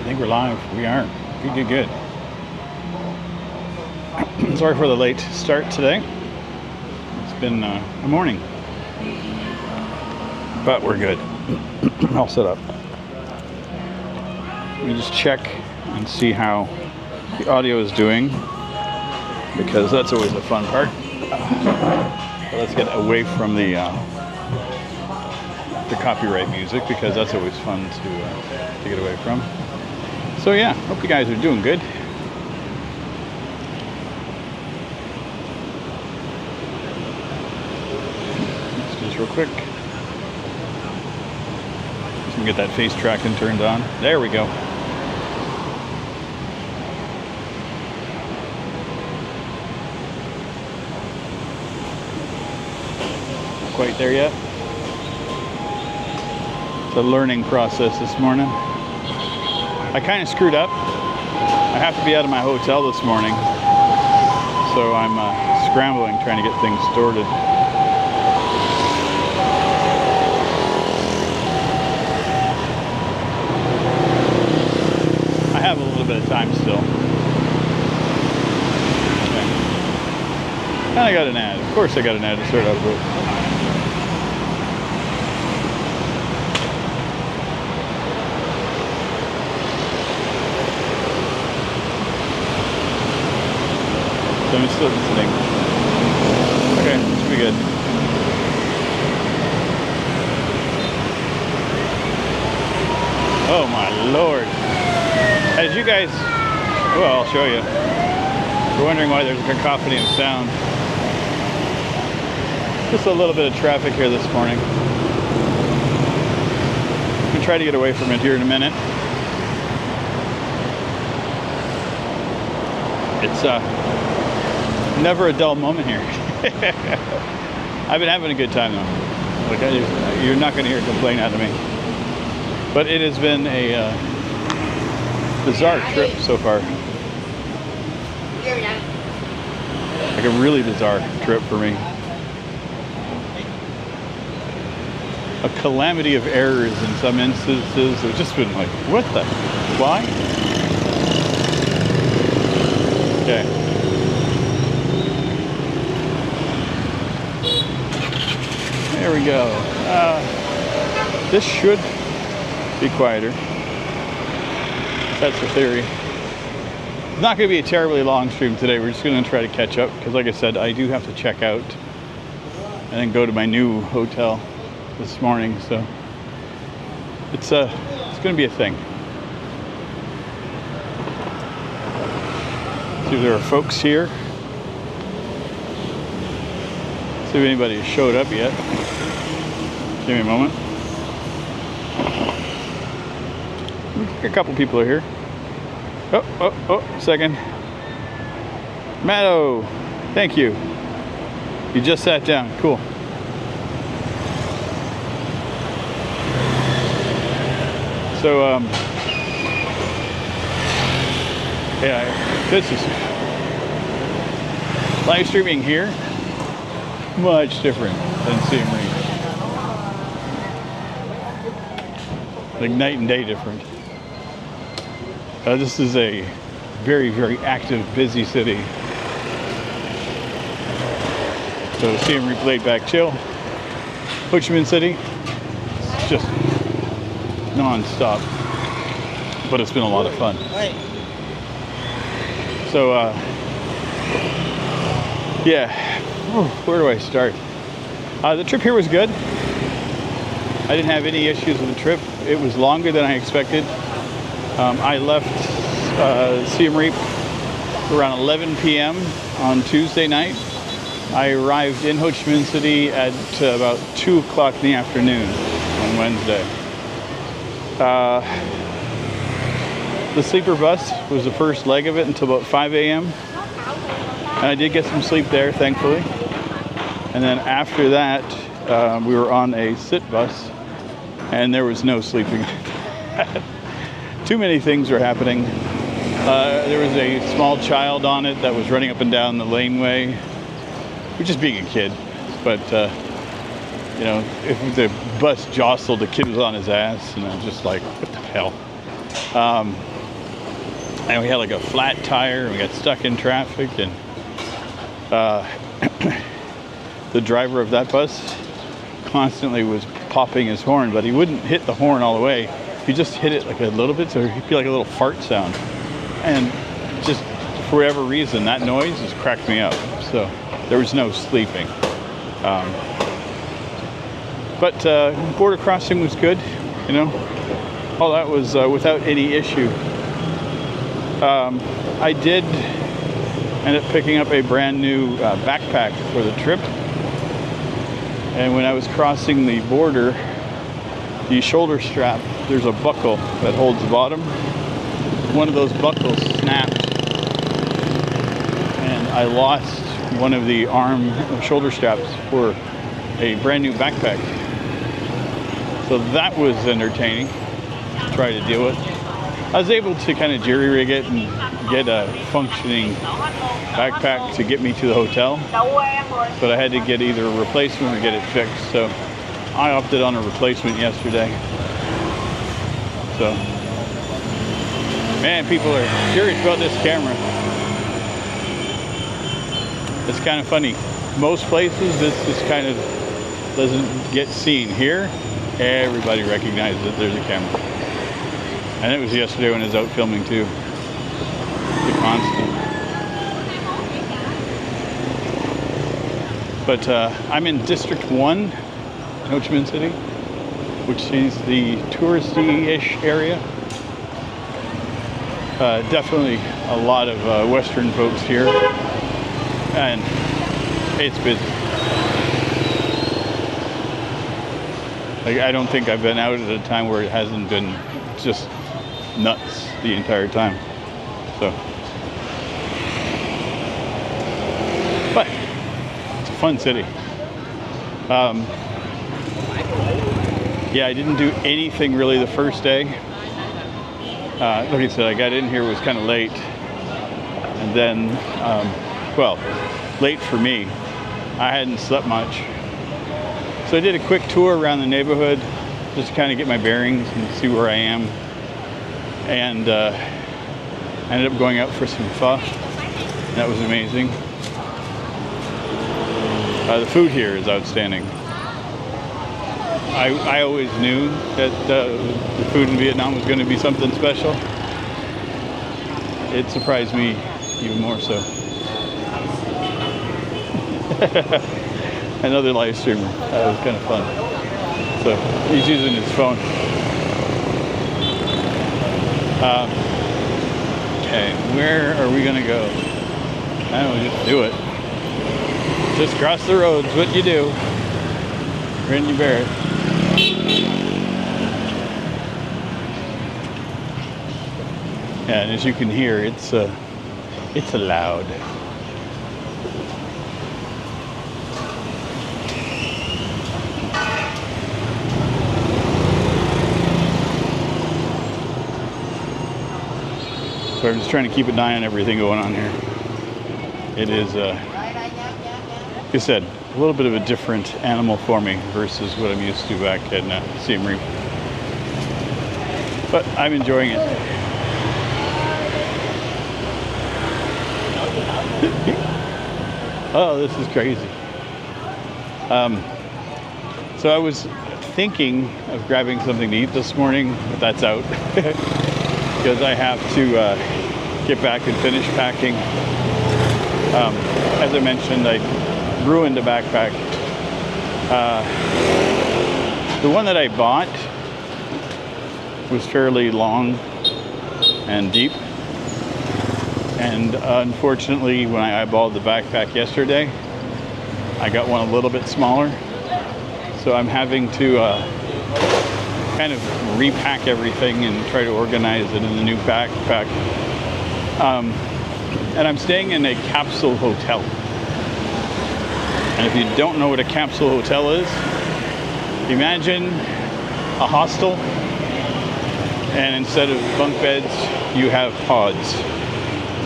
think we're live. We are. Good, good. Sorry for the late start today. It's been a morning. But we're good. All set up. Let me just check and see how the audio is doing, because that's always the fun part. So let's get away from the copyright music, because that's always fun to get away from. So yeah, hope you guys are doing good. Let's do this real quick. Just gonna get that face tracking turned on. There we go. Not quite there yet. It's a learning process this morning. I kind of screwed up. I have to be out of my hotel this morning, so I'm scrambling, trying to get things sorted. I have a little bit of time still. Okay. And I got an ad. Of course I got an ad to start off with. I'm still listening. Okay, this should be good. Oh my lord. As you guys, well, I'll show you. You're wondering why there's a cacophony of sound. Just a little bit of traffic here this morning. I'm gonna try to get away from it here in a minute. It's never a dull moment here. I've been having a good time though. Like you're not going to hear a complaint out of me. But it has been a bizarre trip so far. Like a really bizarre trip for me. A calamity of errors in some instances. It's just been like, what the? Why? Okay. There we go. This should be quieter. That's the theory. It's not going to be a terribly long stream today. We're just going to try to catch up, because like I said, I do have to check out and then go to my new hotel this morning. So it's going to be a thing. See if there are folks here. See if anybody has showed up yet. Give me a moment. A couple people are here. Oh, second. Matto, thank you. You just sat down. Cool. So, yeah, this is live streaming here. Much different than Siem Reap. Like night and day different. This is a very, very active, busy city. So Siem Reap, laid back, chill. Ho Chi Minh City, it's just non-stop. But it's been a lot of fun. So, yeah, where do I start? The trip here was good. I didn't have any issues with the trip. It was longer than I expected. I left Siem Reap around 11 p.m. on Tuesday night. I arrived in Ho Chi Minh City at about 2 o'clock in the afternoon on Wednesday. The sleeper bus was the first leg of it until about 5 a.m. And I did get some sleep there, thankfully. And then after that, we were on a sit bus, and there was no sleeping. Too many things were happening. There was a small child on it that was running up and down the laneway, which is being a kid. But, you know, if the bus jostled, the kid was on his ass, and I was just like, what the hell? and we had like a flat tire, and we got stuck in traffic, and the driver of that bus constantly was popping his horn, but he wouldn't hit the horn all the way. He just hit it like a little bit, so he'd be like a little fart sound. And just for whatever reason, that noise just cracked me up. So there was no sleeping. But border crossing was good, you know. All that was without any issue. I did end up picking up a brand new backpack for the trip. And when I was crossing the border, the shoulder strap, there's a buckle that holds the bottom. One of those buckles snapped, and I lost one of the shoulder straps for a brand new backpack. So that was entertaining to try to deal with. I was able to kind of jerry-rig it and get a functioning backpack to get me to the hotel, but I had to get either a replacement or get it fixed. So I opted on a replacement yesterday. So, man, people are curious about this camera. It's kind of funny. Most places this just kind of doesn't get seen. Here, everybody recognizes that there's a camera. And it was yesterday when I was out filming too. The constant. But I'm in District 1 in Ho Chi Minh City, which is the touristy-ish area. Definitely a lot of Western folks here, and it's busy. Like, I don't think I've been out at a time where it hasn't been just nuts the entire time. So, but it's a fun city. Yeah, I didn't do anything really the first day. Like I said, I got in here, it was kind of late. And then, well, late for me. I hadn't slept much. So I did a quick tour around the neighborhood, just to kind of get my bearings and see where I am. And I ended up going out for some pho. That was amazing. The food here is outstanding. I always knew that the food in Vietnam was going to be something special. It surprised me even more so. Another live streamer. That was kind of fun. So he's using his phone. Okay, where are we going to go? I don't know, just do it. Just cross the road's what you do. Grin you bear it. Yeah, and as you can hear, it's loud. So I'm just trying to keep an eye on everything going on here. It is, like I said, a little bit of a different animal for me versus what I'm used to back in Siem Reap. But I'm enjoying it. Oh, this is crazy. So I was thinking of grabbing something to eat this morning, but that's out. Because I have to get back and finish packing. As I mentioned, I ruined a backpack. The one that I bought was fairly long and deep. And unfortunately, when I eyeballed the backpack yesterday, I got one a little bit smaller. So I'm having to kind of repack everything and try to organize it in the new backpack. And I'm staying in a capsule hotel. And if you don't know what a capsule hotel is, imagine a hostel, and instead of bunk beds, you have pods.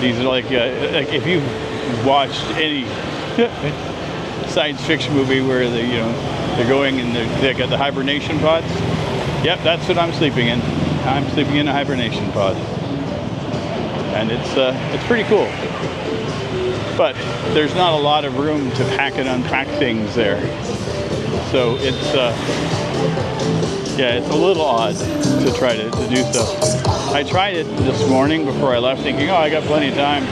These are like if you've watched any science fiction movie where they're going and they got the hibernation pods. Yep, that's what I'm sleeping in. I'm sleeping in a hibernation pod. and it's pretty cool. But there's not a lot of room to pack and unpack things there, so it's yeah, it's a little odd to try to do so. I tried it this morning before I left, thinking, oh, I got plenty of time,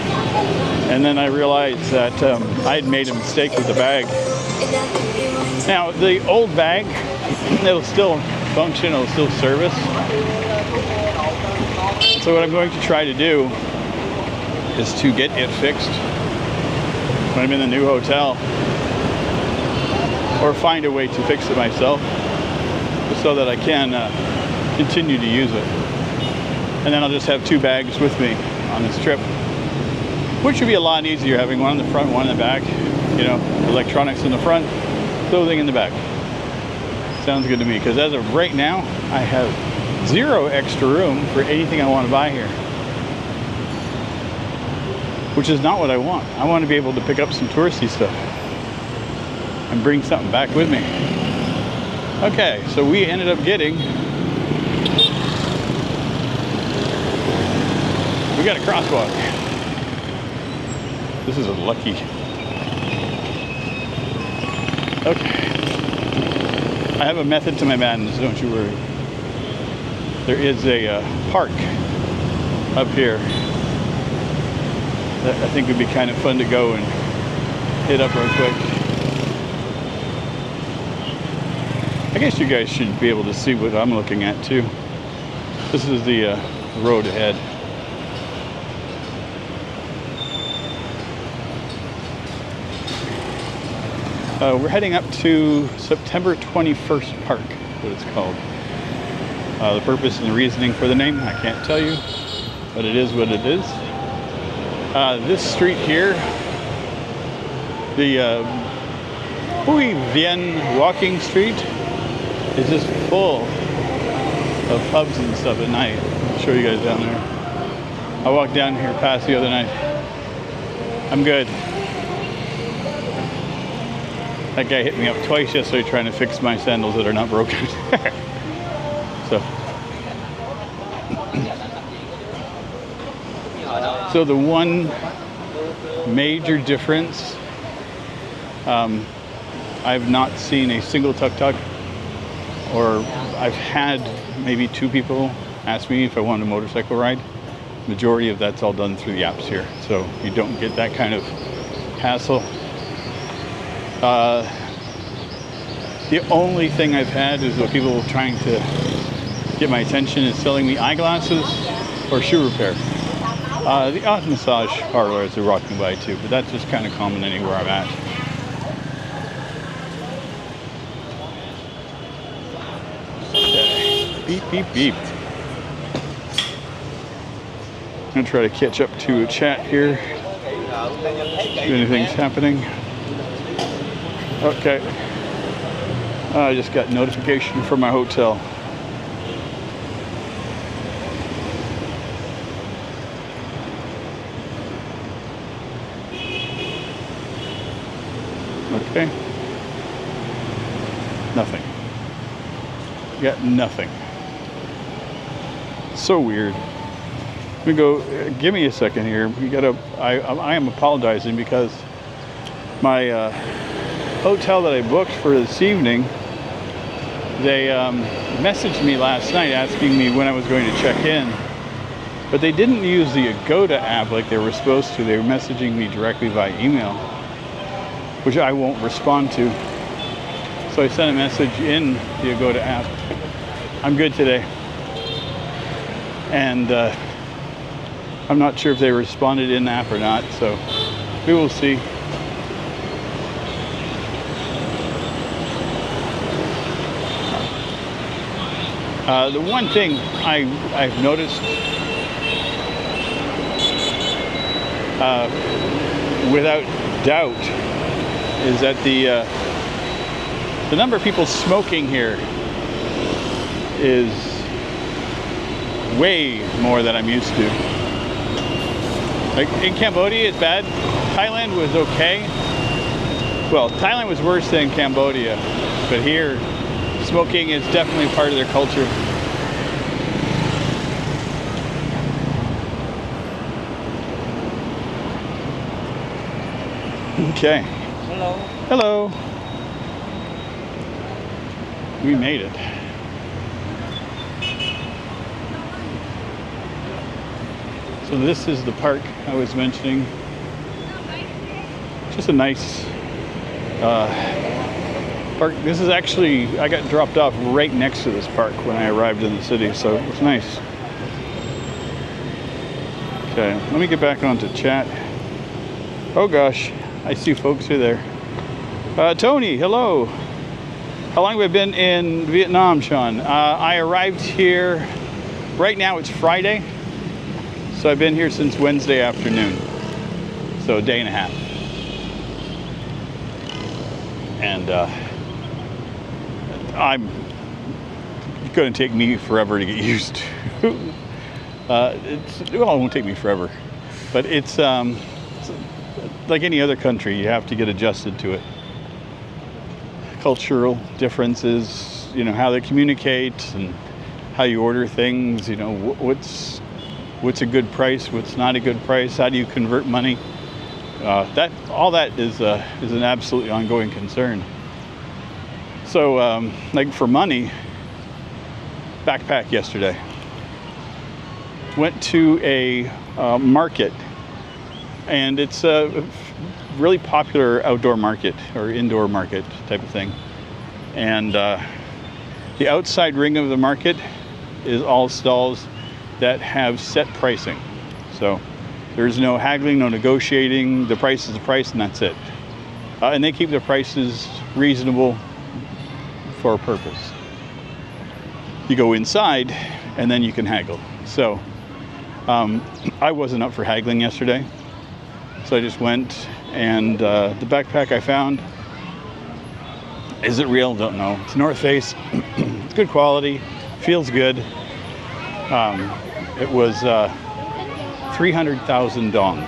and then I realized that I had made a mistake with the bag. Now, the old bag, it'll still function, it'll still service. So what I'm going to try to do is to get it fixed when I'm in the new hotel, or find a way to fix it myself so that I can continue to use it. And then I'll just have two bags with me on this trip, which would be a lot easier, having one in the front, one in the back. You know, electronics in the front, clothing in the back. Sounds good to me, because as of right now, I have zero extra room for anything I want to buy here, which is not what I want. I want to be able to pick up some touristy stuff and bring something back with me. Okay, so we ended up getting, we got a crosswalk. This is a lucky. Okay. I have a method to my madness, don't you worry. There is a park up here that I think would be kind of fun to go and hit up real quick. I guess you guys should be able to see what I'm looking at too. This is the road ahead. We're heading up to September 21st Park, what it's called. The purpose and the reasoning for the name, I can't tell you, but it is what it is. This street here, the Huy Vien walking street, is just full of pubs and stuff at night. I'll show you guys down there. I walked down here past the other night. I'm good. That guy hit me up twice yesterday trying to fix my sandals that are not broken. So the one major difference, I've not seen a single tuk-tuk, or I've had maybe two people ask me if I want a motorcycle ride. Majority of that's all done through the apps here, so you don't get that kind of hassle. The only thing I've had is the people trying to get my attention is selling me eyeglasses or shoe repair. The odd massage parlors are rocking by too, but that's just kind of common anywhere I'm at. Okay. Beep, beep, beep. I'm gonna try to catch up to a chat here. See if anything's happening. Okay. I just got notification from my hotel. Okay. Nothing. Got nothing. So weird. We go. Give me a second here. We gotta. I am apologizing because my hotel that I booked for this evening, they messaged me last night asking me when I was going to check in, but they didn't use the Agoda app like they were supposed to. They were messaging me directly via email, which I won't respond to. So I sent a message in the Agoda app. I'm good today. And I'm not sure if they responded in the app or not, so we will see. The one thing I've noticed without doubt is that the number of people smoking here is way more than I'm used to. Like in Cambodia, it's bad. Thailand was okay. Well, Thailand was worse than Cambodia, but here, smoking is definitely part of their culture. Okay. Hello. Hello. We made it. So this is the park I was mentioning. Just a nice park. This is actually, I got dropped off right next to this park when I arrived in the city, so it was nice. Okay, let me get back onto chat. Oh gosh, I see folks are there. Tony, hello. How long have I been in Vietnam, Sean? I arrived here, right now it's Friday, so I've been here since Wednesday afternoon, so a day and a half. And I'm going to take me forever to get used to. It won't take me forever, but it's like any other country, you have to get adjusted to it. Cultural differences, you know, how they communicate and how you order things, you know, what's a good price, what's not a good price, how do you convert money. All that is an absolutely ongoing concern. So like for money, backpack yesterday. Went to a market, and it's a really popular outdoor market or indoor market type of thing. And the outside ring of the market is all stalls that have set pricing. So there's no haggling, no negotiating. The price is the price, and that's it. And they keep the prices reasonable for a purpose. You go inside, and then you can haggle. So I wasn't up for haggling yesterday, so I just went, and the backpack I found, is it real? Don't know. It's North Face. It's good quality, feels good. It was 300,000 dong.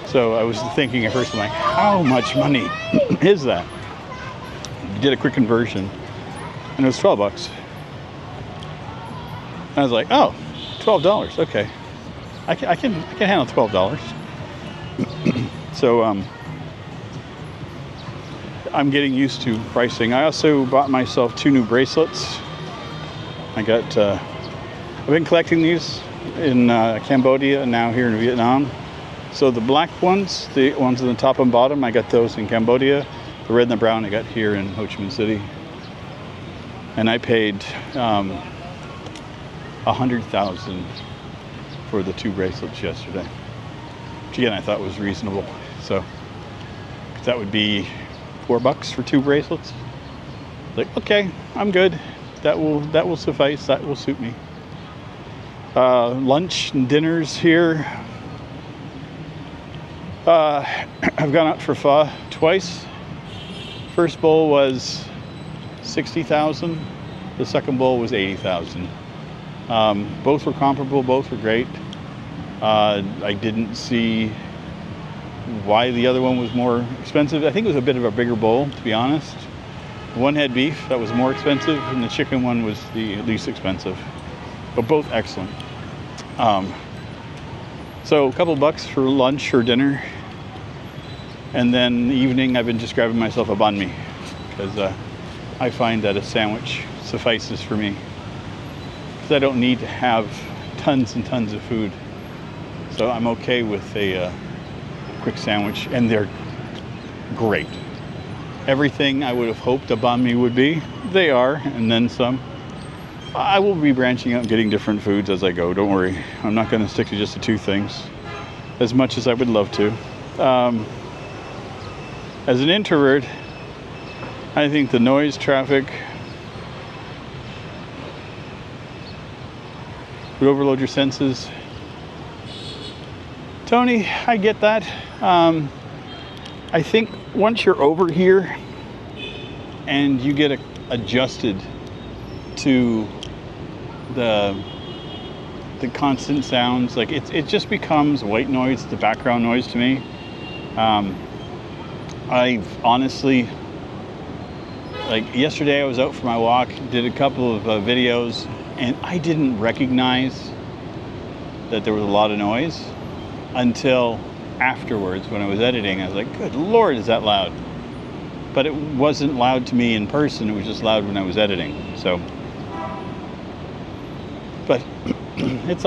So I was thinking at first, I'm like, how much money is that? Did a quick conversion, and it was 12 bucks. And I was like, oh, $12, okay. I can handle $12. So I'm getting used to pricing. I also bought myself 2 new bracelets. I got, I've been collecting these in Cambodia and now here in Vietnam. So the black ones, the ones on the top and bottom, I got those in Cambodia. The red and the brown I got here in Ho Chi Minh City. And I paid 100,000 for the 2 bracelets yesterday, which again I thought was reasonable. So that would be $4 for 2 bracelets. Like, okay, I'm good. That will suffice. That will suit me. Lunch and dinners here. I've gone out for pho twice. First bowl was 60,000. The second bowl was 80,000. Both were comparable, both were great. I didn't see why the other one was more expensive. I think it was a bit of a bigger bowl, to be honest. One had beef, that was more expensive, and the chicken one was the least expensive. But both excellent. So a couple bucks for lunch or dinner. And then in the evening, I've been just grabbing myself a banh mi, because I find that a sandwich suffices for me. Because I don't need to have tons and tons of food. So I'm okay with a quick sandwich, and they're great. Everything I would have hoped a banh mi would be, they are, and then some. I will be branching out and getting different foods as I go, don't worry. I'm not going to stick to just the 2 things, as much as I would love to. As an introvert, I think the noise, traffic would overload your senses. Tony, I get that. I think once you're over here and you get adjusted to the constant sounds, like it just becomes white noise, the background noise to me. I've honestly, like yesterday I was out for my walk, did a couple of videos, and I didn't recognize that there was a lot of noise until afterwards when I was editing. I was like, good Lord, is that loud? But it wasn't loud to me in person. It was just loud when I was editing. So, but it's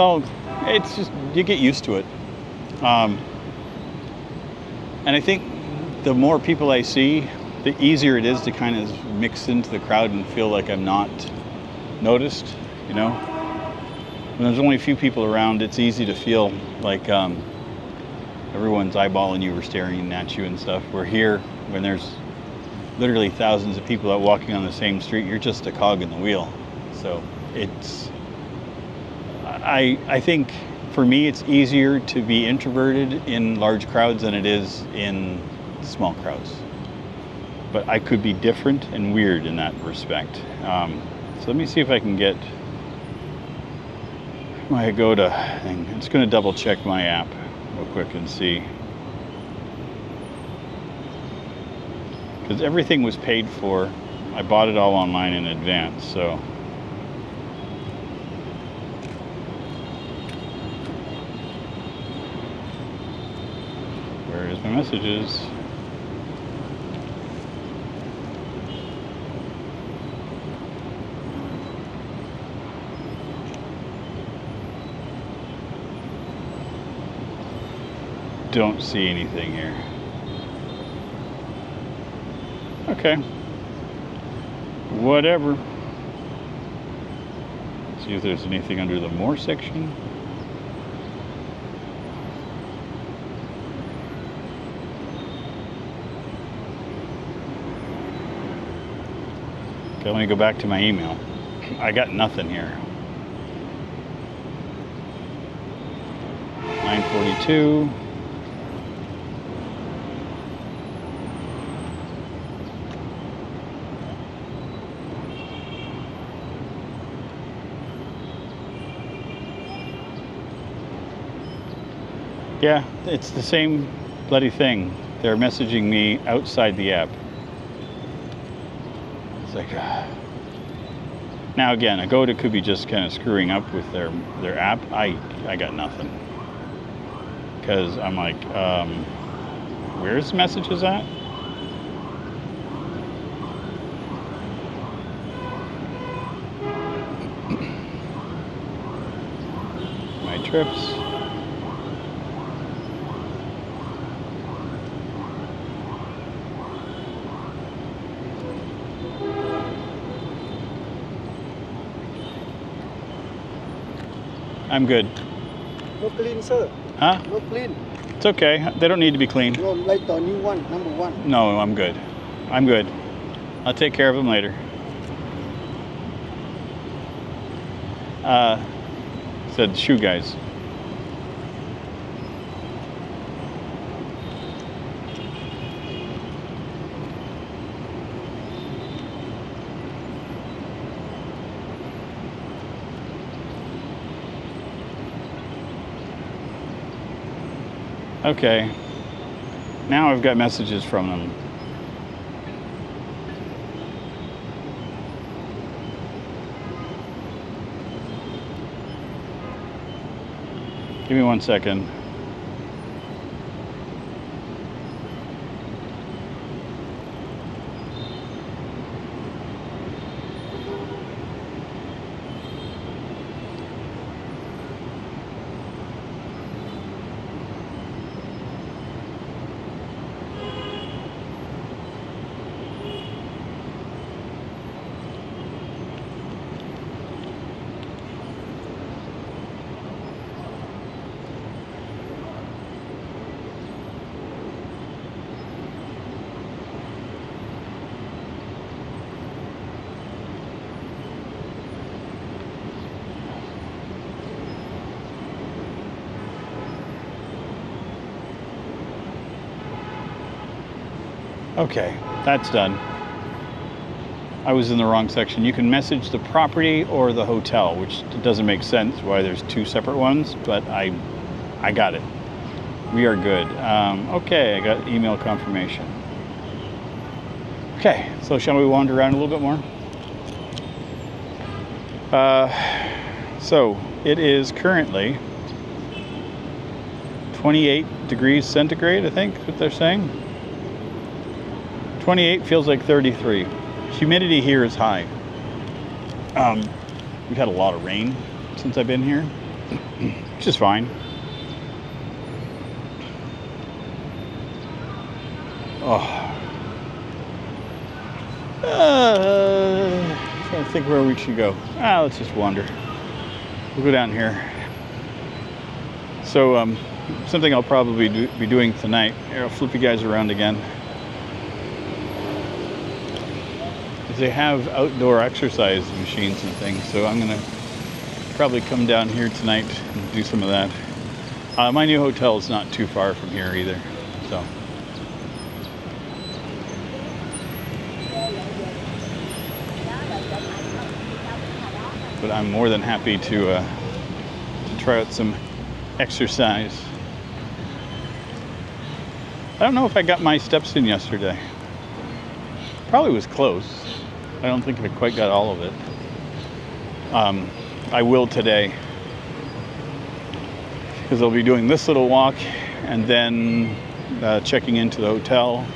just, you get used to it. And I think the more people I see, the easier it is to kind of mix into the crowd and feel like I'm not noticed, you know? When there's only a few people around, it's easy to feel like everyone's eyeballing you or staring at you and stuff. Where here, when there's literally thousands of people out walking on the same street, you're just a cog in the wheel. So it's, I think for me, it's easier to be introverted in large crowds than it is in small crowds. But I could be different and weird in that respect. So let me see if I can get my go-to thing. I'm just going to double check my app real quick and see. Because everything was paid for. I bought it all online in advance, so. Where is my messages? Don't see anything here. Okay. Whatever. See if there's anything under the more section. Okay, let me go back to my email. I got nothing here. 9:42. Yeah, it's the same bloody thing. They're messaging me outside the app. It's like, now again, Agoda could be just kind of screwing up with their app. I got nothing. Because I'm like, where's the messages at? My trips. I'm good. No clean, sir. Huh? No clean. It's okay. They don't need to be clean. No, like the new one, number one. No, I'm good. I'm good. I'll take care of them later. Said shoe guys. Okay, now I've got messages from them. Give me 1 second. Okay, that's done. I was in the wrong section. You can message the property or the hotel, which doesn't make sense why there's two separate ones, but I got it. We are good. Okay, I got email confirmation. Okay, so shall we wander around a little bit more? So it is currently 28 degrees centigrade, I think is what they're saying. 28 feels like 33. Humidity here is high. We've had a lot of rain since I've been here, which is fine. Oh. Trying to think where we should go. Let's just wander. We'll go down here. So, something I'll probably be doing tonight. Here, I'll flip you guys around again. They have outdoor exercise machines and things, so I'm gonna probably come down here tonight and do some of that. My new hotel is not too far from here either, so. But I'm more than happy to try out some exercise. I don't know if I got my steps in yesterday. Probably was close. I don't think I quite got all of it. I will today, because I'll be doing this little walk and then checking into the hotel,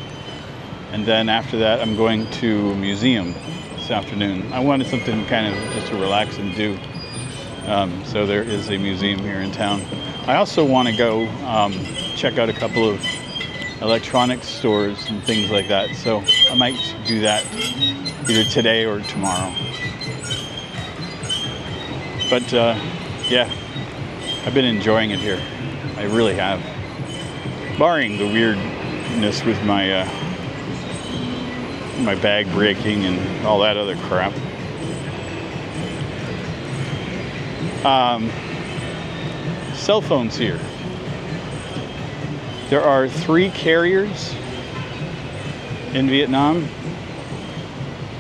and then after that I'm going to a museum this afternoon. I wanted something kind of just to relax and do. So there is a museum here in town. I also want to go check out a couple of electronics stores and things like that, so I might do that either today or tomorrow. But yeah, I've been enjoying it here. I really have, barring the weirdness with my my bag breaking and all that other crap. Cell phones here. There are 3 carriers in Vietnam.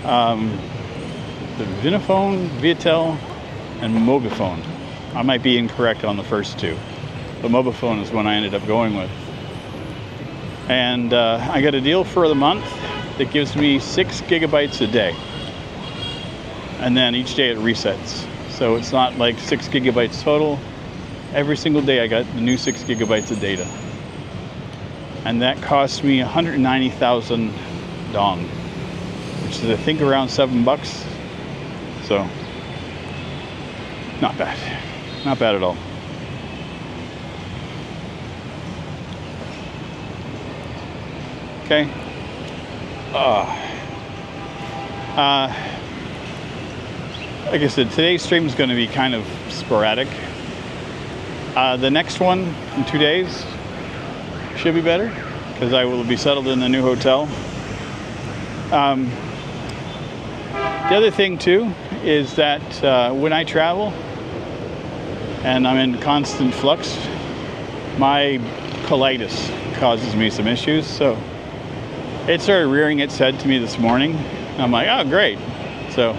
The Vinaphone, Viettel, and Mobifone. I might be incorrect on the first 2, but Mobifone is one I ended up going with. And I got a deal for the month that gives me 6 gigabytes a day. And then each day it resets. So it's not like 6 gigabytes total. Every single day I got the new 6 gigabytes of data. And that cost me 190,000 dong, which is I think around $7. So not bad. Not bad at all. Okay. Like I said, today's stream is going to be kind of sporadic. The next one in 2 days should be better, because I will be settled in the new hotel. The other thing too is that when I travel and I'm in constant flux, my colitis causes me some issues. So it started rearing its head to me this morning. I'm like, oh great. So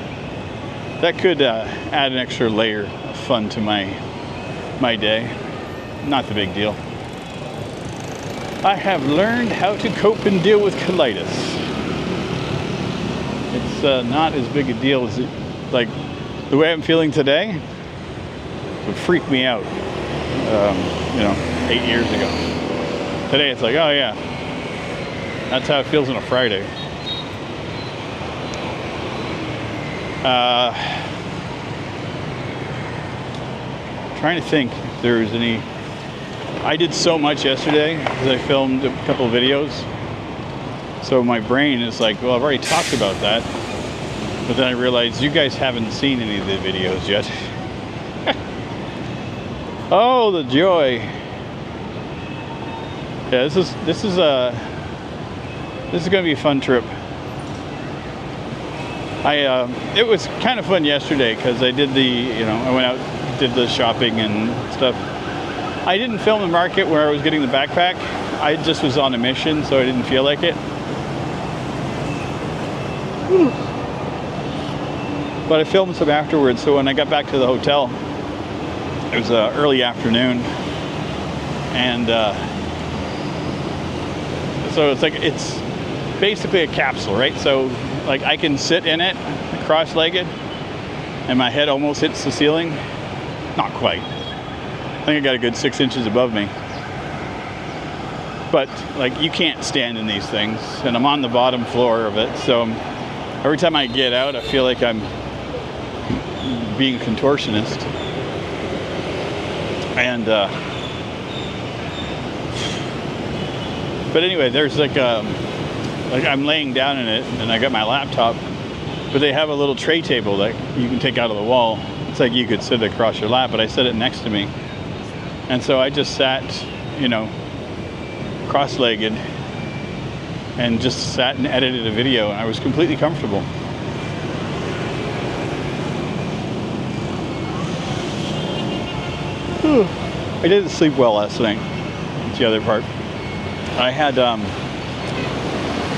that could add an extra layer of fun to my day. Not the big deal. I have learned how to cope and deal with colitis. It's not as big a deal as it, like the way I'm feeling today would freak me out, 8 years ago. Today it's like, oh yeah, that's how it feels on a Friday. Trying to think if there was any. I did so much yesterday because I filmed a couple of videos. So my brain is like, well, I've already talked about that. But then I realized you guys haven't seen any of the videos yet. Oh, the joy. Yeah, this is going to be a fun trip. It was kind of fun yesterday because I did I went out, did the shopping and stuff. I didn't film the market where I was getting the backpack. I just was on a mission, so I didn't feel like it. Whew. But I filmed some afterwards, so when I got back to the hotel, it was early afternoon, and so it's basically a capsule, right? So like I can sit in it cross-legged and my head almost hits the ceiling. Not quite. I think I got a good 6 inches above me. But like, you can't stand in these things, and I'm on the bottom floor of it, so every time I get out I feel like I'm being a contortionist. And but anyway, there's like I'm laying down in it, and I got my laptop, but they have a little tray table that you can take out of the wall. It's like you could sit across your lap, but I set it next to me, and so I just sat, you know, cross-legged, and just sat and edited a video, and I was completely comfortable. I didn't sleep well last night. That's the other part. I had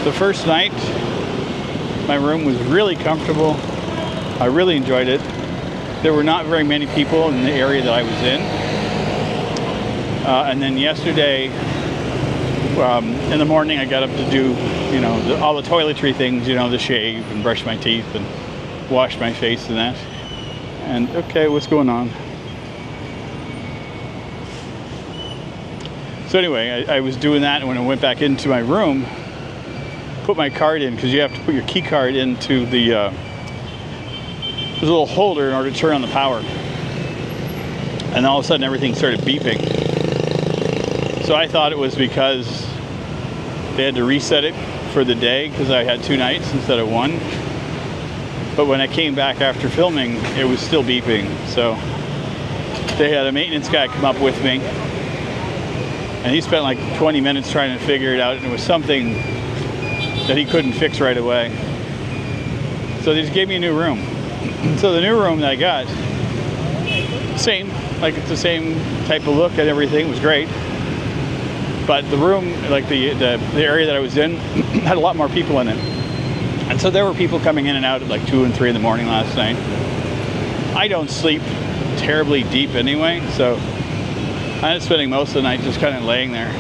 the first night, my room was really comfortable. I really enjoyed it. There were not very many people in the area that I was in. And then yesterday, in the morning, I got up to do, you know, all the toiletry things, you know, the shave and brush my teeth and wash my face and that. And okay, what's going on? So anyway, I was doing that, and when I went back into my room, put my card in, because you have to put your key card into the there's a little holder in order to turn on the power. And all of a sudden everything started beeping. So I thought it was because they had to reset it for the day, because I had 2 nights instead of 1. But when I came back after filming, it was still beeping. So they had a maintenance guy come up with me, and he spent like 20 minutes trying to figure it out, and it was something that he couldn't fix right away. So they just gave me a new room. So the new room that I got, same, like it's the same type of look and everything, was great. But the room, like the area that I was in, had a lot more people in it. And so there were people coming in and out at like 2 and 3 in the morning last night. I don't sleep terribly deep anyway, so I ended up spending most of the night just kind of laying there.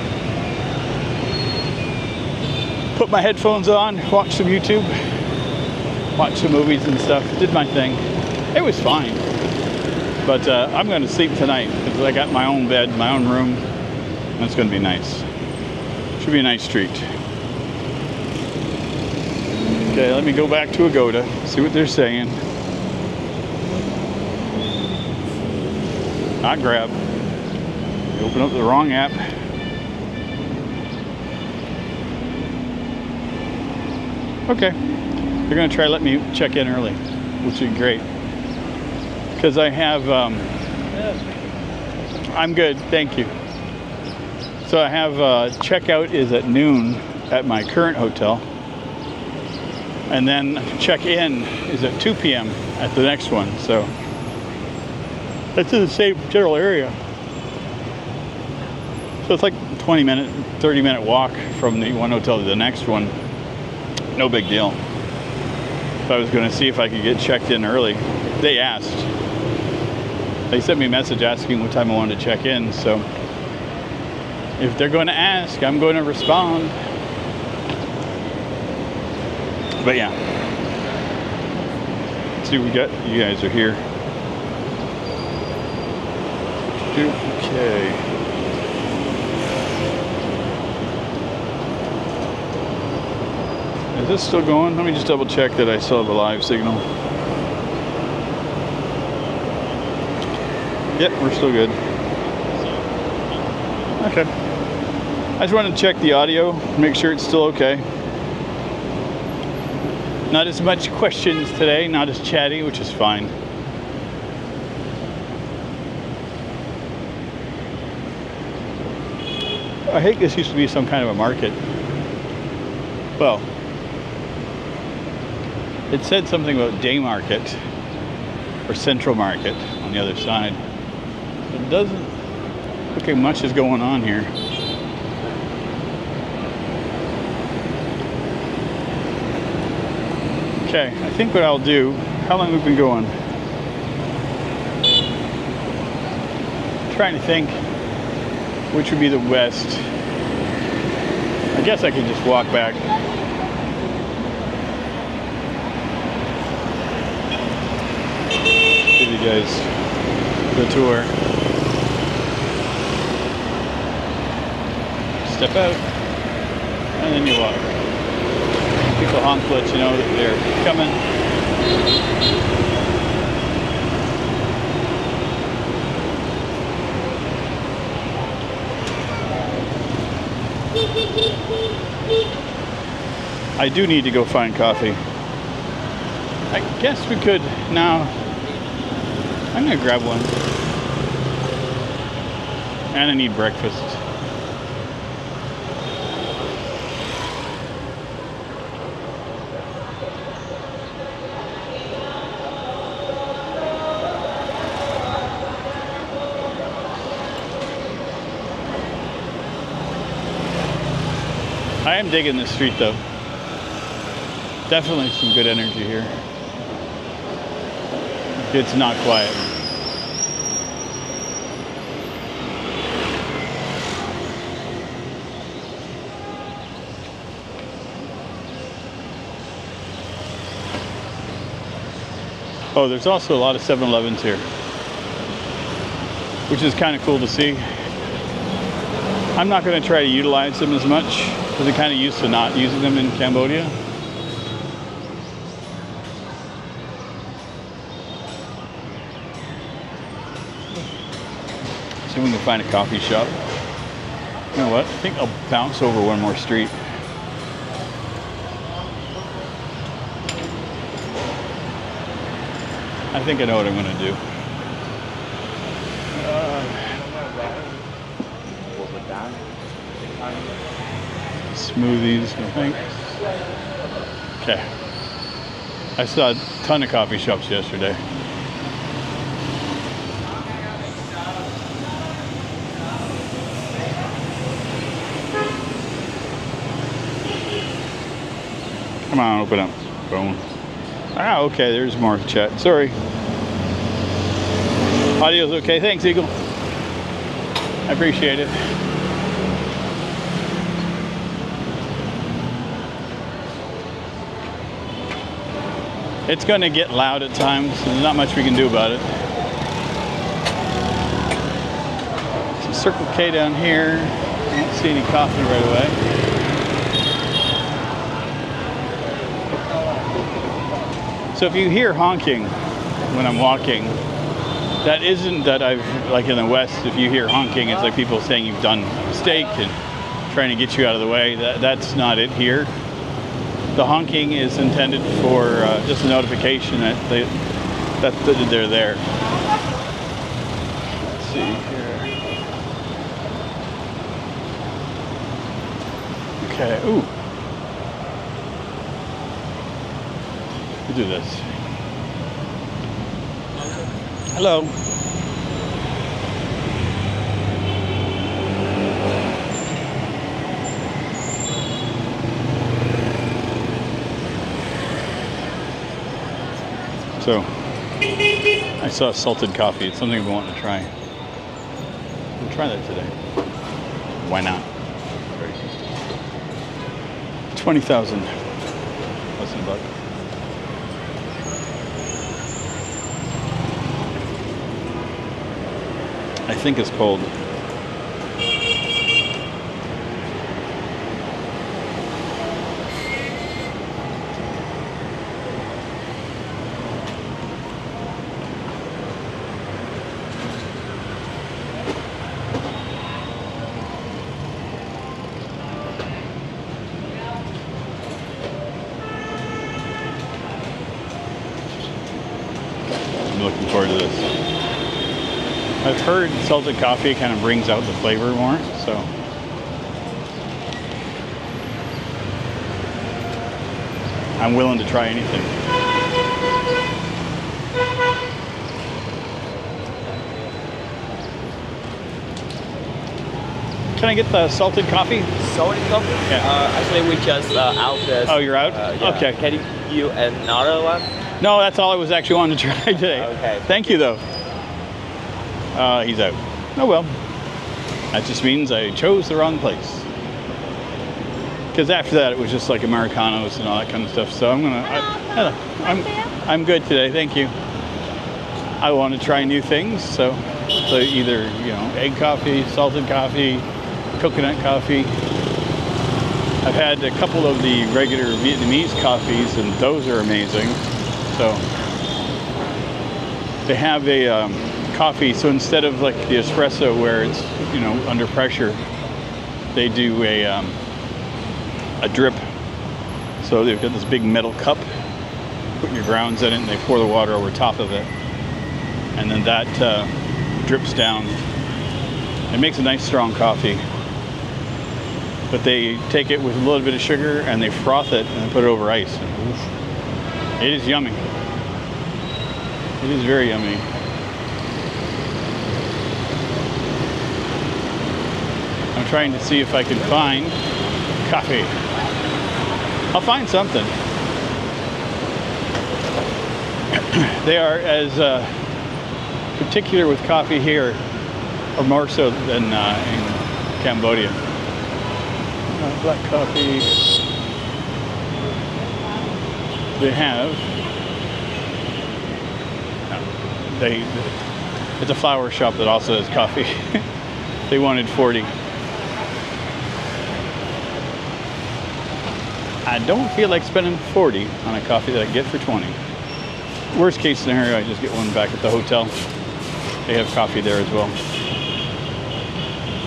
Put my headphones on, watched some YouTube, watched some movies and stuff, did my thing. It was fine. But I'm going to sleep tonight, because I got my own bed, my own room, and it's going to be nice. Should be a nice treat. Okay, let me go back to Agoda, see what they're saying. Not grab. Open up the wrong app. Okay, they're going to try to let me check in early, which would be great. Because I have, I'm good, thank you. So I have, checkout is at noon at my current hotel. And then check-in is at 2 p.m. at the next one, so that's in the same general area. So it's like 20-minute, 30-minute walk from the one hotel to the next one. No big deal. So I was going to see if I could get checked in early. They asked. They sent me a message asking what time I wanted to check in, so if they're going to ask, I'm going to respond. But yeah. Let's see what we got. You guys are here. Okay. Is this still going? Let me just double check that I still have a live signal. Yep, we're still good. Okay. I just wanted to check the audio, make sure it's still okay. Not as much questions today, not as chatty, which is fine. I think this used to be some kind of a market. Well, it said something about day market or central market on the other side. It doesn't look like much is going on here. Okay, I think what I'll do, how long have we been going? Trying to think which would be the best. I guess I could just walk back. Give you guys the tour. step out, and then you walk. People honk to let you know that they're coming. I do need to go find coffee. I guess we could now. I'm gonna grab one. And I need breakfast. I am digging this street though. Definitely some good energy here. It's not quiet. Oh, there's also a lot of 7-Elevens here, which is kind of cool to see. I'm not going to try to utilize them as much because I'm kind of used to not using them in Cambodia. See if we can find a coffee shop. You know what? I think I'll bounce over one more street. I think I know what I'm going to do. Smoothies, I think. Okay. I saw a ton of coffee shops yesterday. Come on, open up. Phone. Ah, okay, there's more chat. Sorry. Audio's okay. Thanks, Eagle. I appreciate it. It's going to get loud at times. There's not much we can do about it. So Circle K down here. I don't see any coffee right away. So if you hear honking when I'm walking, that isn't that I've, like in the West, if you hear honking, it's like people saying you've done a mistake and trying to get you out of the way. That's not it here. The honking is intended for just a notification that they're there. Let's see here. Okay, ooh. We'll do this. Hello. So, I saw salted coffee. It's something I've been wanting to try. We'll try that today. Why not? 20,000. Less than a buck. I think it's cold. I'm looking forward to this. I've heard salted coffee kind of brings out the flavor more, so. I'm willing to try anything. Can I get the salted coffee? Salted coffee? Yeah. Actually, we just out this. Oh, you're out? Yeah. Okay. Can you another one? No, that's all I was actually wanting to try today. Okay. Thank you, though. He's out. Oh well. That just means I chose the wrong place. Because after that, it was just like Americanos and all that kind of stuff. So I'm good today. Thank you. I want to try new things. So either egg coffee, salted coffee, coconut coffee. I've had a couple of the regular Vietnamese coffees, and those are amazing. So they have a coffee. So instead of like the espresso where it's, you know, under pressure, they do a drip. So they've got this big metal cup. Put your grounds in it, and they pour the water over top of it, and then that drips down. It makes a nice strong coffee. But they take it with a little bit of sugar and they froth it and put it over ice. And, oof, it is yummy. It is very yummy. I'm trying to see if I can find coffee. I'll find something. They are as particular with coffee here, or more so than in Cambodia. Black coffee. They have. It's a flower shop that also has coffee. They wanted 40. I don't feel like spending 40 on a coffee that I get for 20. Worst case scenario, I just get one back at the hotel. They have coffee there as well.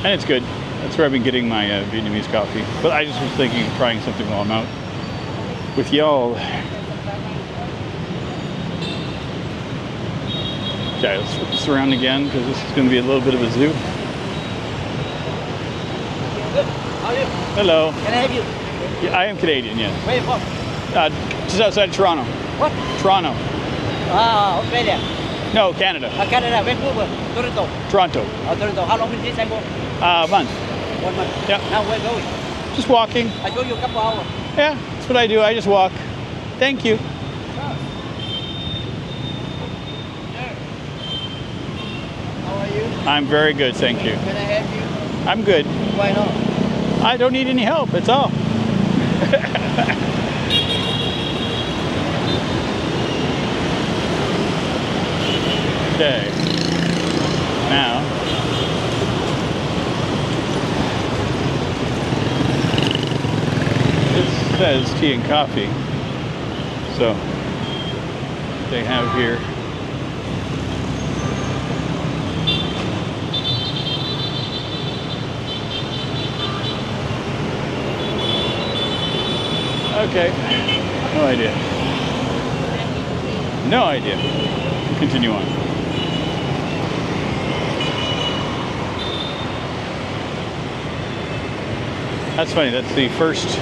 And it's good. That's where I've been getting my Vietnamese coffee. But I just was thinking of trying something while I'm out with y'all. Okay, let's flip this around again because this is going to be a little bit of a zoo. Good. How are you? Hello. Can I help you? Yeah, I am Canadian, yes. Where are you from? Just outside of Toronto. What? Toronto. Ah, Australia. No, Canada. Canada, Vancouver, Toronto. Toronto. Toronto. How long will this time go? Month. 1 month. Yeah. Now we're going. Just walking. I told you a couple hours. Yeah, that's what I do. I just walk. Thank you. How are you? I'm very good, thank you. Can I help you? I'm good. Why not? I don't need any help, that's all. Okay. Now, this says tea and coffee. So, they have here okay. No idea. No idea. Continue on. That's funny. That's the first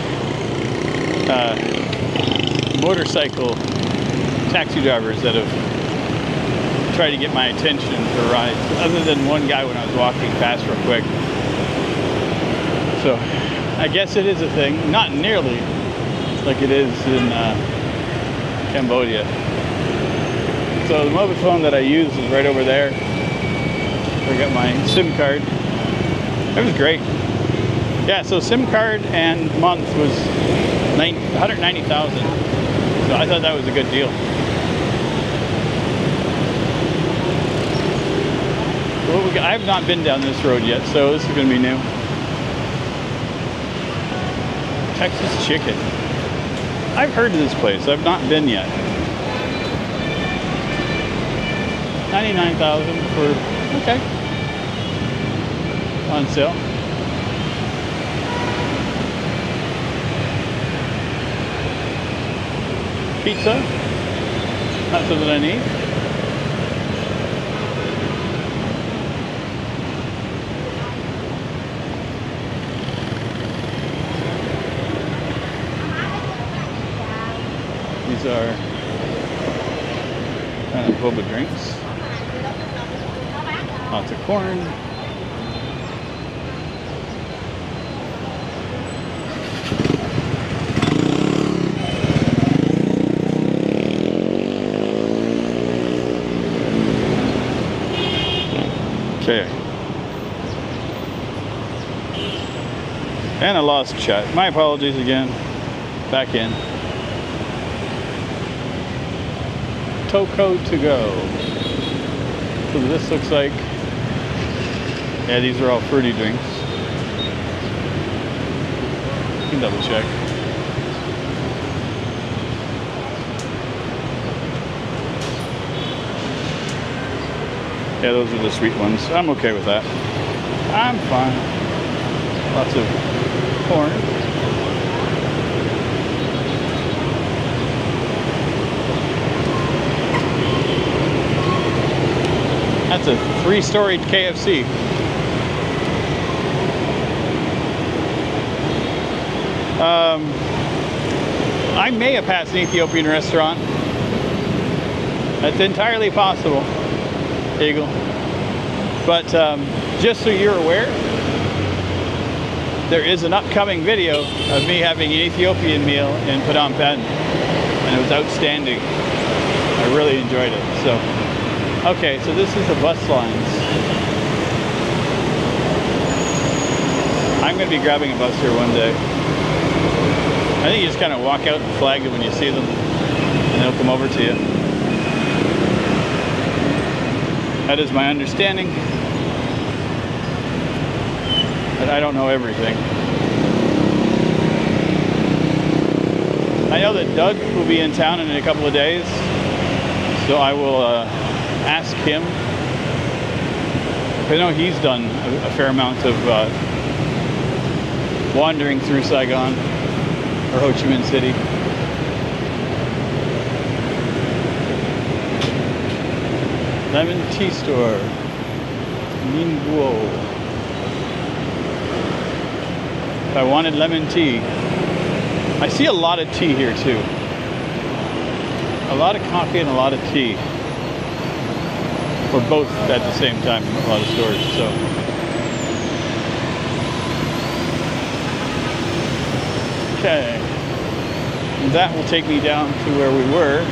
motorcycle taxi drivers that have tried to get my attention for rides, other than one guy when I was walking past real quick. So I guess it is a thing. Not nearly like it is in Cambodia. So the mobile phone that I use is right over there. I got my SIM card. It was great. Yeah, so SIM card and month was $190,000. So I thought that was a good deal. Well, I've not been down this road yet, so this is going to be new. Texas chicken. I've heard of this place. I've not been yet. $99,000 for, okay. On sale. Pizza. Not something I need. These are kind of boba drinks. Lots of corn. Okay. And I lost chat. My apologies again. Back in. Toco to go. So this looks like, yeah, these are all fruity drinks. You can double check. Yeah, those are the sweet ones. I'm okay with that. I'm fine. Lots of corn. That's a 3-storied KFC. I may have passed an Ethiopian restaurant. That's entirely possible, Eagle. But just so you're aware, there is an upcoming video of me having an Ethiopian meal in Phnom Penh, and it was outstanding. I really enjoyed it. So, okay, so this is the bus lines. I'm going to be grabbing a bus here one day. I think you just kind of walk out and flag it when you see them, and they'll come over to you. That is my understanding. But I don't know everything. I know that Doug will be in town in a couple of days, so I will ask him. I know he's done a fair amount of wandering through Saigon or Ho Chi Minh City. Lemon tea store, Ningguo. If I wanted lemon tea, I see a lot of tea here too. A lot of coffee and a lot of tea. Or both at the same time in a lot of stores. So. Okay. And that will take me down to where we were.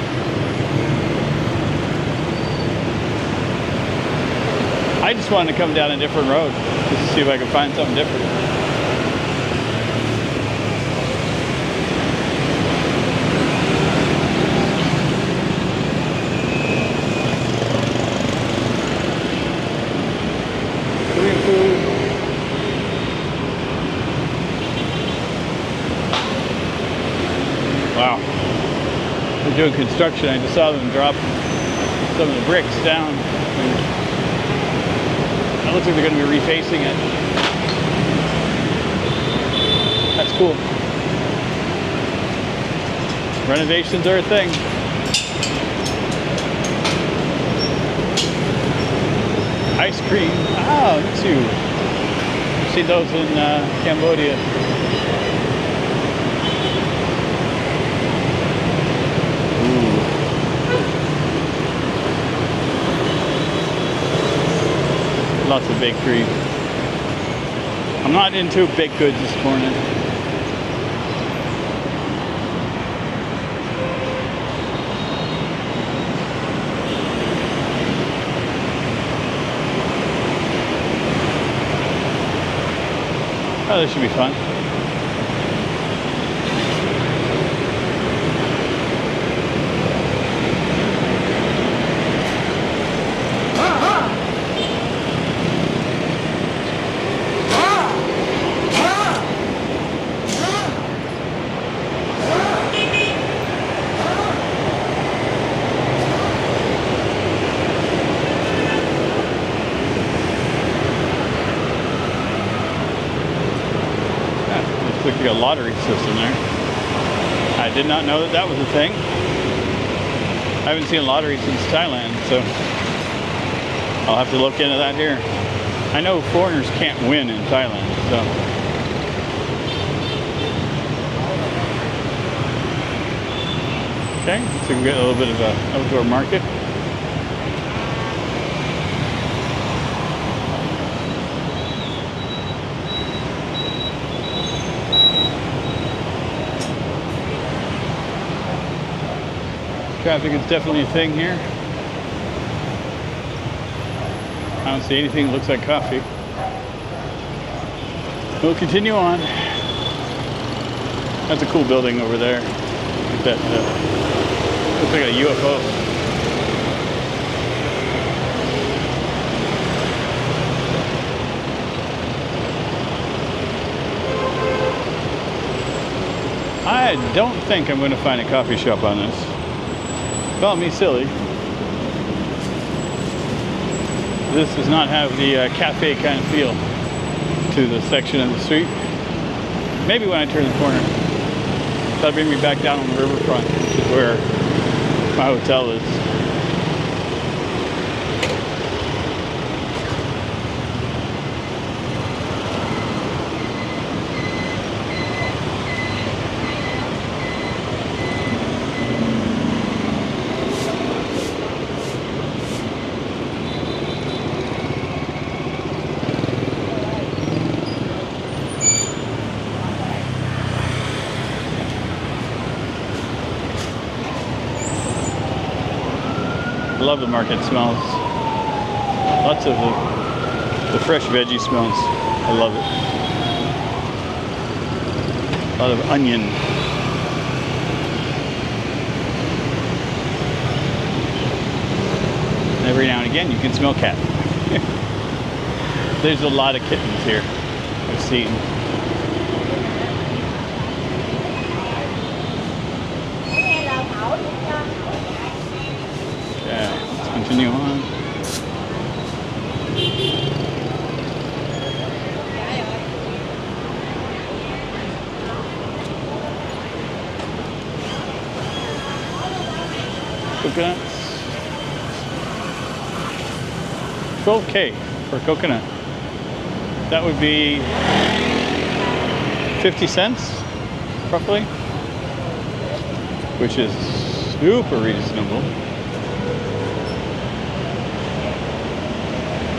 I just wanted to come down a different road just to see if I could find something different. Korean food. Wow. They're doing construction. I just saw them drop some of the bricks down. It looks like they're going to be refacing it. That's cool. Renovations are a thing. Ice cream. Ah, me too. I've seen those in Cambodia. Lots of bakery. I'm not into baked goods this morning. Oh, this should be fun. Looks like a lottery system there. I did not know that that was a thing. I haven't seen a lottery since Thailand, so I'll have to look into that here. I know foreigners can't win in Thailand, so. Okay, so we get a little bit of an outdoor market. Traffic is definitely a thing here. I don't see anything that looks like coffee. We'll continue on. That's a cool building over there. That looks like a UFO. I don't think I'm going to find a coffee shop on this. Call me silly. This does not have the cafe kind of feel to the section of the street. Maybe when I turn the corner. That'll bring me back down on the riverfront, which is where my hotel is. I love the market smells. Lots of the fresh veggie smells. I love it. A lot of onion. And every now and again you can smell cat. There's a lot of kittens here I've seen. Continue on. Coconuts. 12K for a coconut. That would be 50 cents, roughly, which is super reasonable.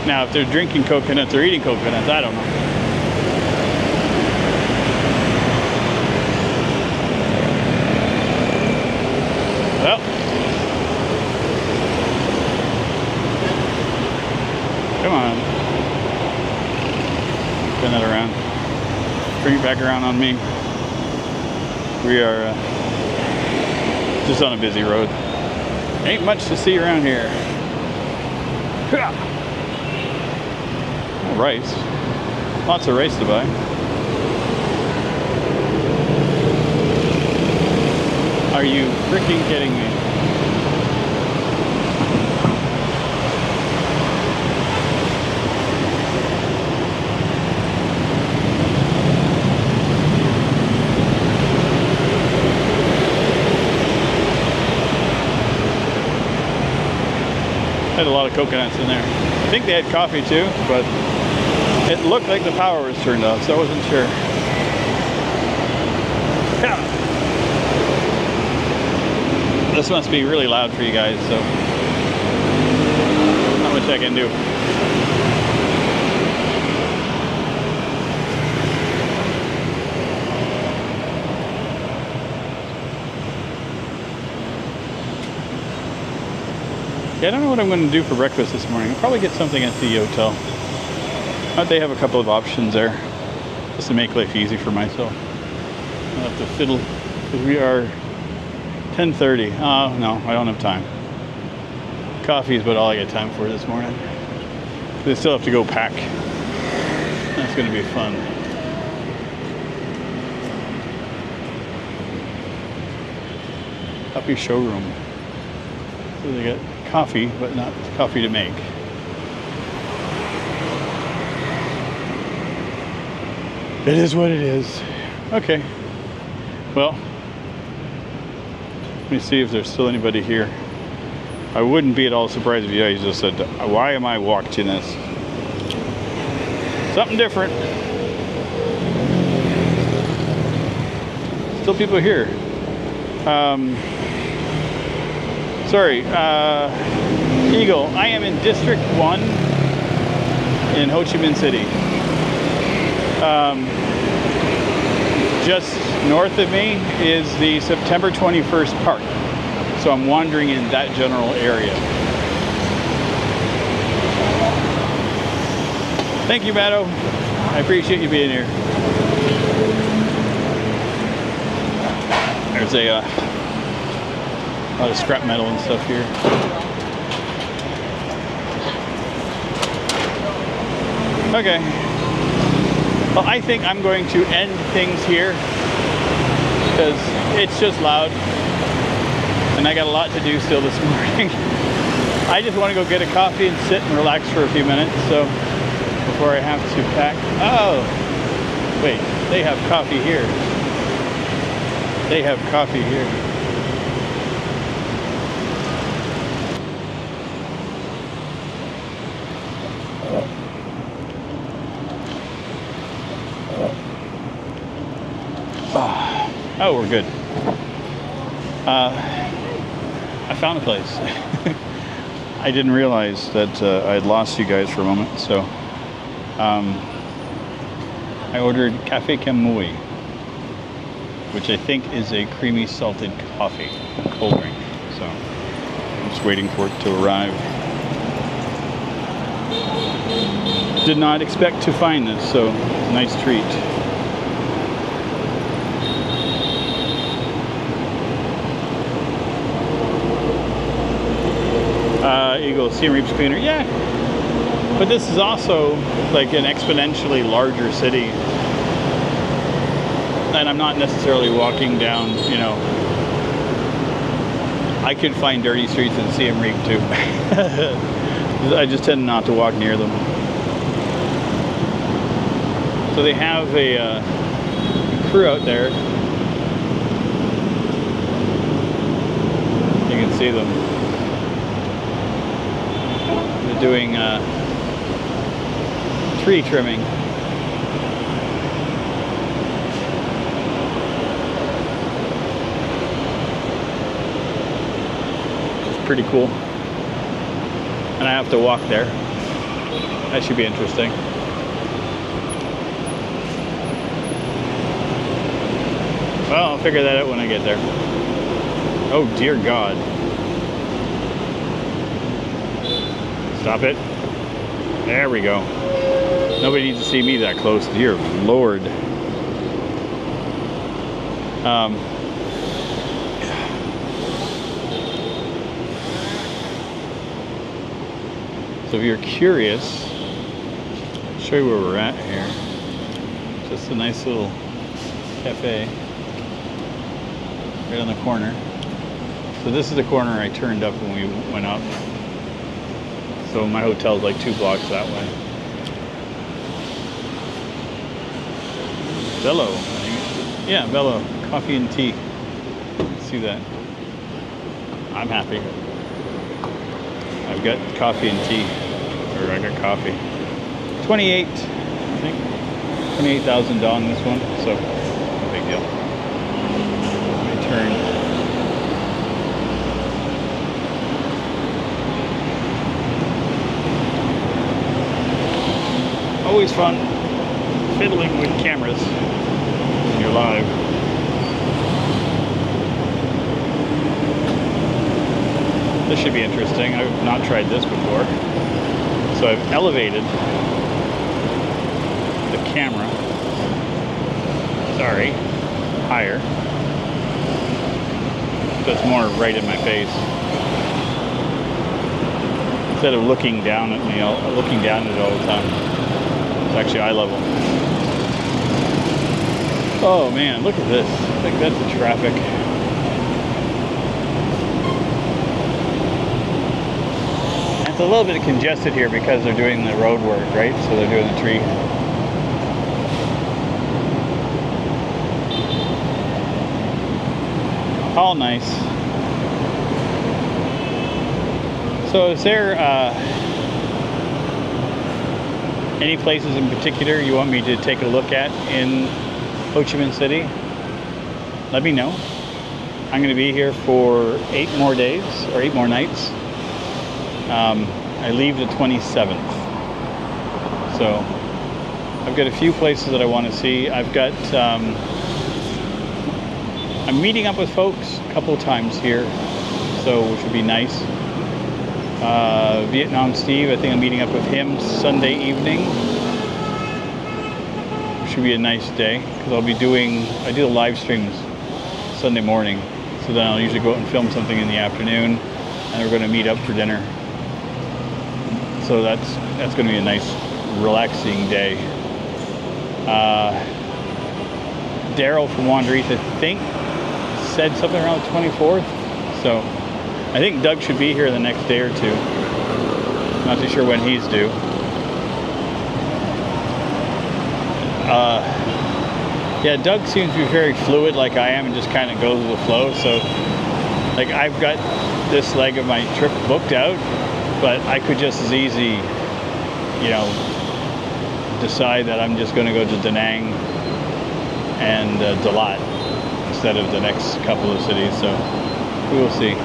Now, if they're drinking coconuts or eating coconuts, I don't know. Well, come on. Turn that around. Bring it back around on me. We are just on a busy road. Ain't much to see around here. Rice. Lots of rice to buy. Are you freaking kidding me? Had a lot of coconuts in there. I think they had coffee too, but it looked like the power was turned off, so I wasn't sure. Yeah. This must be really loud for you guys, so not much I can do. Yeah, I don't know what I'm going to do for breakfast this morning. I'll probably get something at the hotel. They have a couple of options there, just to make life easy for myself. I'll have to fiddle, because we are 10:30. Oh, no, I don't have time. Coffee is about all I get time for this morning. They still have to go pack. That's going to be fun. Coffee showroom. So they get coffee, but not coffee to make. It is what it is. Okay. Well, let me see if there's still anybody here. I wouldn't be at all surprised if you guys just said, why am I watching this? Something different. Still people here. Sorry, Eagle, I am in District 1 in Ho Chi Minh City. Just north of me is the September 21st Park. So I'm wandering in that general area. Thank you, Maddo. I appreciate you being here. There's a lot of scrap metal and stuff here. Okay. Well, I think I'm going to end things here. because it's just loud, and I got a lot to do still this morning. I just want to go get a coffee and sit and relax for a few minutes, so before I have to pack. Oh, wait, they have coffee here. They have coffee here. Oh, we're good. I found a place. I didn't realize that I had lost you guys for a moment, so I ordered Café Camui, which I think is a creamy salted coffee, cold drink. So I'm just waiting for it to arrive. Did not expect to find this, so nice treat. Eagle Siem Reap's cleaner, yeah. But this is also like an exponentially larger city, and I'm not necessarily walking down. You know, I could find dirty streets in Siem Reap too. I just tend not to walk near them. So they have a crew out there. You can see them. They're doing tree trimming. It's pretty cool. And I have to walk there. That should be interesting. Well, I'll figure that out when I get there. Oh dear God. Stop it. There we go. Nobody needs to see me that close. Dear Lord. So if you're curious, I'll show you where we're at here. Just a nice little cafe right on the corner. So this is the corner I turned up when we went up. So my hotel's like 2 blocks that way. Bello. Yeah, Bello. Coffee and tea. See that? I'm happy. I've got coffee and tea. Or I got coffee. 28, I think. 28,000 dong this one. So, no big deal. My turn. Always fun fiddling with cameras when you're live. This should be interesting. I've not tried this before. So I've elevated the camera, sorry, higher. So it's more right in my face. Instead of looking down at me, looking down at it all the time. It's actually eye level. Oh man, look at this. I think that's the traffic. It's a little bit congested here because they're doing the road work, right? So they're doing the tree. All nice. So is there any places in particular you want me to take a look at in Ho Chi Minh City? Let me know. I'm going to be here for 8 more days or 8 more nights. I leave the 27th. So I've got a few places that I want to see. I've got I'm meeting up with folks a couple of times here, so which would be nice. Vietnam Steve, I think I'm meeting up with him Sunday evening. Should be a nice day because I do the live streams Sunday morning, so then I'll usually go out and film something in the afternoon, and we're going to meet up for dinner. So that's going to be a nice relaxing day. Daryl from Wanderese, I think said something around the 24th. So I think Doug should be here the next day or two. Not too sure when he's due. Yeah, Doug seems to be very fluid like I am and just kind of goes with the flow. So like I've got this leg of my trip booked out, but I could just as easy, you know, decide that I'm just going to go to Da Nang and Dalat instead of the next couple of cities. So we will see.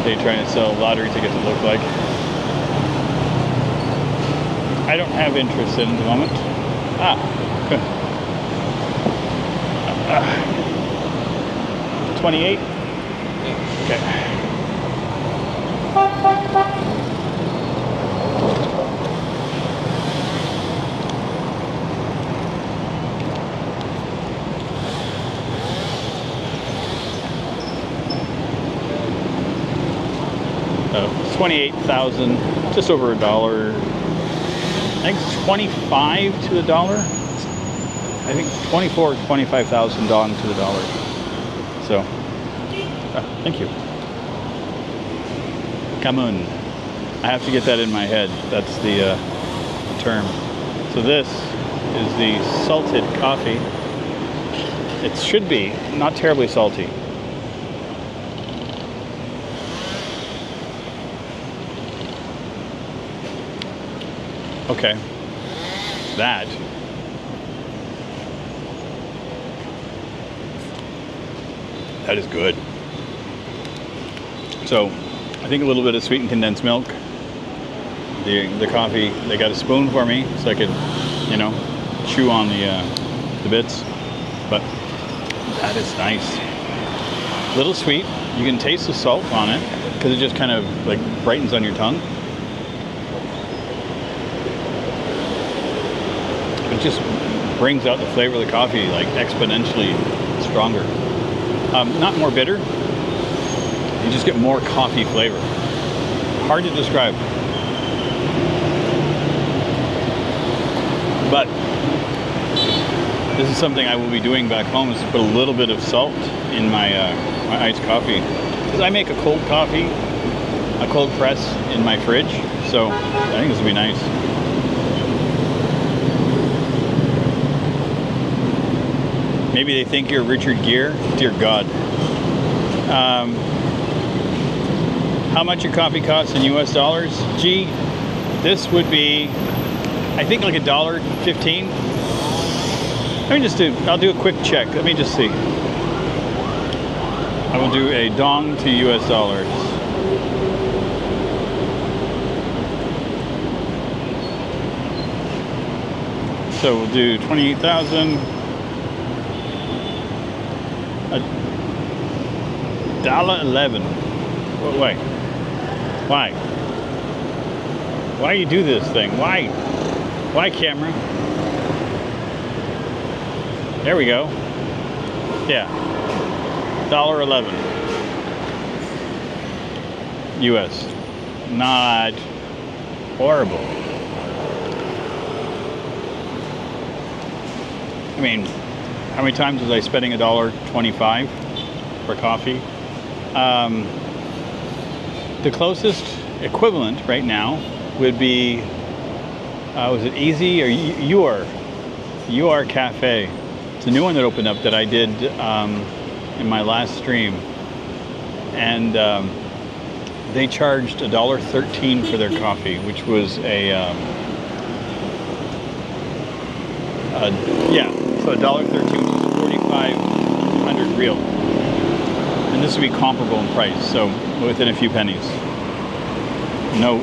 They're trying to sell lottery tickets, it looked like. I don't have interest in the moment. Good. 28? Okay. It's 28,000, just over $1. I think it's 25 to the dollar. I think 24 or 25,000 dong to the dollar. So, thank you. Come on. I have to get that in my head. That's the term. So this is the salted coffee. It should be not terribly salty. Okay, that is good. So I think a little bit of sweetened condensed milk. The coffee, they got a spoon for me so I could, you know, chew on the bits. But that is nice. A little sweet. You can taste the salt on it because it just kind of like brightens on your tongue. It just brings out the flavor of the coffee like exponentially stronger. Not more bitter. You just get more coffee flavor. Hard to describe. But this is something I will be doing back home, is to put a little bit of salt in my my iced coffee. Because I make a cold coffee, a cold press in my fridge. So I think this would be nice. Maybe they think you're Richard Gere. Dear God. How much your coffee costs in US dollars? Gee, this would be, I think, like $1.15. Let me just I'll do a quick check. Let me just see. I will do a dong to US dollars. So we'll do 28,000. $1.11. Wait. Why? Why you do this thing? Why? Why, camera? There we go. Yeah. $1.11. US. Not horrible. I mean, how many times was I spending $1.25 for coffee? The closest equivalent right now would be, was it Easy or UR Cafe? It's a new one that opened up that I did in my last stream, and they charged $1.13 for their coffee, which was so $1.13, which is 4,500 real. And this would be comparable in price, so within a few pennies. No,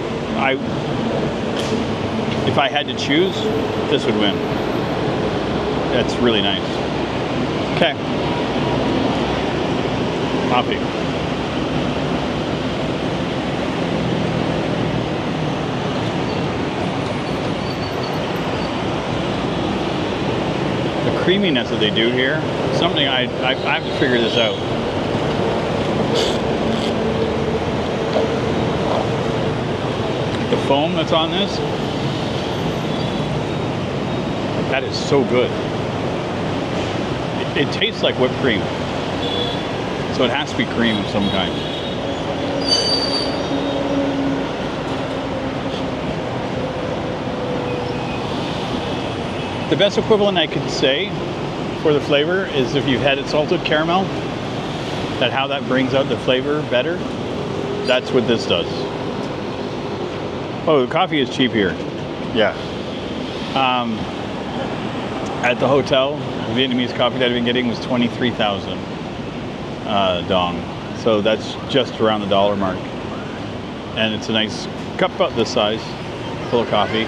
if I had to choose, this would win. That's really nice. Okay. Coffee. The creaminess that they do here, something I have to figure this out. The foam that's on this, That is so good. It tastes like whipped cream. So it has to be cream of some kind. The best equivalent I could say for the flavor is if you've had it salted caramel, that how that brings out the flavor better, that's what this does. Oh, the coffee is cheap here. Yeah. At the hotel, the Vietnamese coffee that I've been getting was 23,000 dong. So that's just around the dollar mark. And it's a nice cup about this size, full of coffee.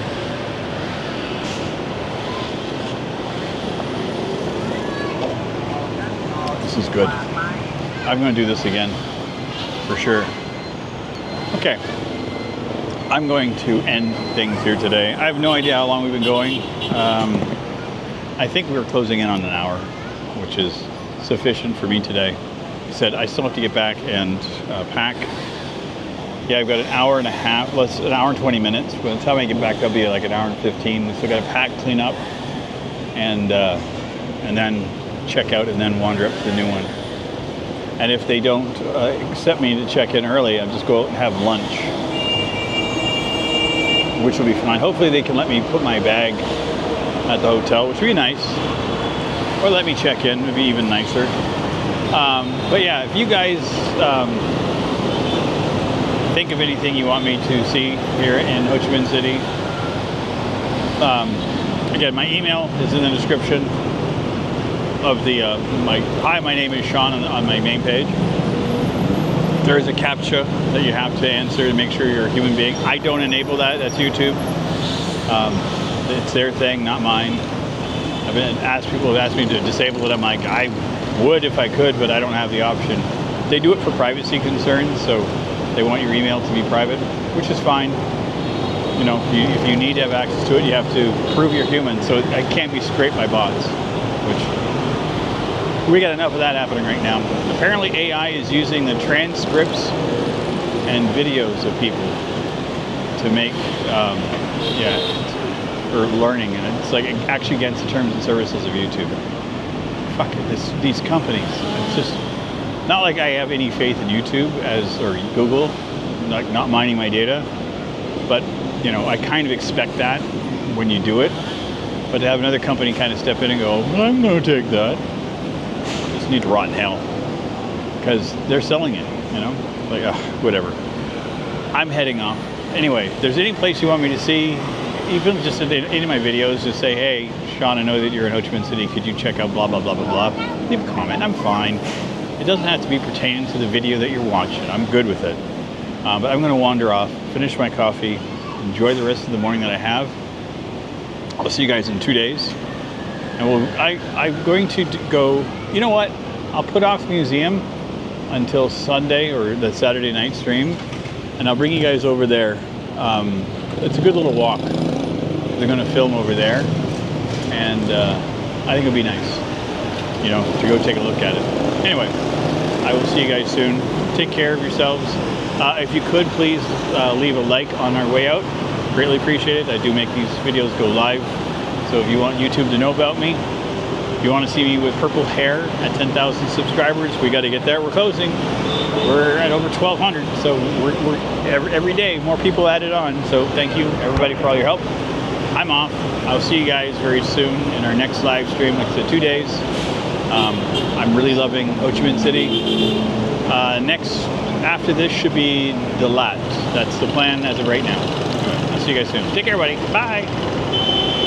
This is good. I'm going to do this again, for sure. Okay. I'm going to end things here today. I have no idea how long we've been going. I think we were closing in on an hour, which is sufficient for me today. I said I still have to get back and pack. Yeah, I've got an hour and a half, an hour and 20 minutes. By the time I get back, that'll be like an hour and 15. We still got to pack, clean up, and then check out, and then wander up to the new one. And if they don't accept me to check in early, I'll just go out and have lunch, which will be fine. Hopefully they can let me put my bag at the hotel, which would be nice. Or let me check in, would be even nicer. But yeah, if you guys think of anything you want me to see here in Ho Chi Minh City, again, my email is in the description of the hi, my name is Sean on my main page. There is a CAPTCHA that you have to answer to make sure you're a human being. I don't enable that. That's YouTube. It's their thing, not mine. People have asked me to disable it. I'm like, I would if I could, but I don't have the option. They do it for privacy concerns, so they want your email to be private, which is fine. You know, if you need to have access to it, you have to prove you're human. So it can't be scraped by bots, which we got enough of that happening right now. Apparently AI is using the transcripts and videos of people to make, or learning, and it's like actually against the terms and services of YouTube. Fuck it, these companies. It's just not like I have any faith in YouTube or Google, like not mining my data, but you know, I kind of expect that when you do it. But to have another company kind of step in and go, I'm gonna take that. Need to rot in hell because they're selling it, you know, like whatever. I'm heading off. Anyway, if there's any place you want me to see, even just in any of my videos, just say, hey, Sean, I know that you're in Ho Chi Minh City. Could you check out blah, blah, blah, blah, blah. Leave a comment. I'm fine. It doesn't have to be pertaining to the video that you're watching. I'm good with it. But I'm going to wander off, finish my coffee, enjoy the rest of the morning that I have. I'll see you guys in 2 days. And I'm going to go, you know what? I'll put off the museum until Sunday or the Saturday night stream, and I'll bring you guys over there. It's a good little walk. They're going to film over there, and I think it'll be nice, you know, to go take a look at it. Anyway, I will see you guys soon. Take care of yourselves. If you could, please leave a like on our way out. Greatly appreciate it. I do make these videos go live. So if you want YouTube to know about me, if you want to see me with purple hair at 10,000 subscribers, we got to get there. We're closing. We're at over 1,200. So we're every day more people added on. So thank you everybody for all your help. I'm off. I'll see you guys very soon in our next live stream. Like I said, 2 days. I'm really loving Ho Chi Minh City. Next after this should be the Lat. That's the plan as of right now. I'll see you guys soon. Take care, everybody. Bye.